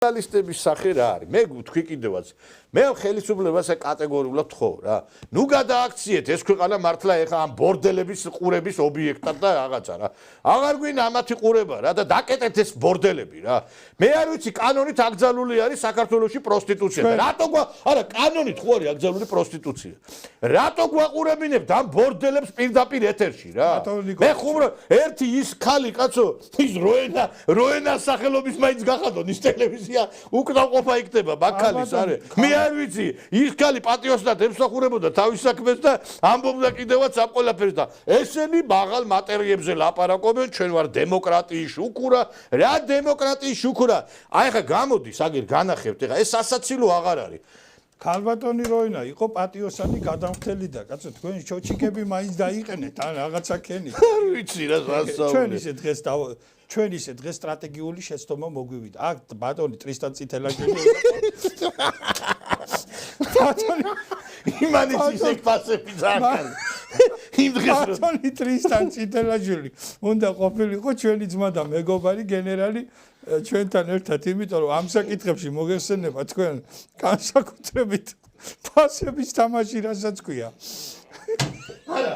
ნაციონალისტების სახე რა არის? მე ვთქვი კიდევაც. მე ხელისუფლებას კატეგორიულად თხოვ რა. ნუ გადააქციეთ ეს ქვეყანა მართლა ეხა ამ ბორდელების ყურების ობიექტად და რაღაცა რა. აღარ გვინდა ამათი ყურება რა და დაკეტეთ ეს ბორდელები რა. მე არ ვიცი კანონით აკრძალული არის საქართველოში პროსტიტუცია. რატო არა კანონით ხო არის აკრძალული პროსტიტუცია. რატო გვაყურებინებთ ამ ბორდელებს პირდაპირ ეთერში რა? მე ხუმრობ ერთი ის ხალი კაცო ის როენას სახელობის მაინც გახადონ ის ტელევიზია უკრავყოფა იქნება ბაქალის არის. მე არ ვიცი ის ხალი პატიოსნად ემსახურებოდა თავის საქმეს და ამბობდა კიდევაც ამ ყველაფერს და ესენი მაღალ მატერიებზე ლაპარაკობენ ჩვენ ვარ დემოკრატიის შუქურა რა დემოკრატიის შუქურა აი ხა გამოდის აგერ განახებთ ეხა ეს სასაცილო აღარ არის ქალბატონი როინა იყო პატიოსანი გადამხდელი და კაცო თქვენი ჩოჩიკები მაინც დაიყენეთ ან რაღაცა ქენით არ ვიცი რა სასწაული ჩვენ ისე დღეს სტრატეგიული შეცდომა მოგვივიდა აქ ბატონი ტრისტან წითელაშვილი ბატონი იმანის ისე ფასები ძალიან იმ დღეს ბატონი ტრისტან წითელაშვილი უნდა ყოფილიყო ჩვენი ძმა და მეგობარი გენერალი ჩვენთან ერთად იმიტომ რომ ამ საკითხებში მოგეხსენება თქვენ განსაკუთრებით ფასების თამაში რასაც ქვია არა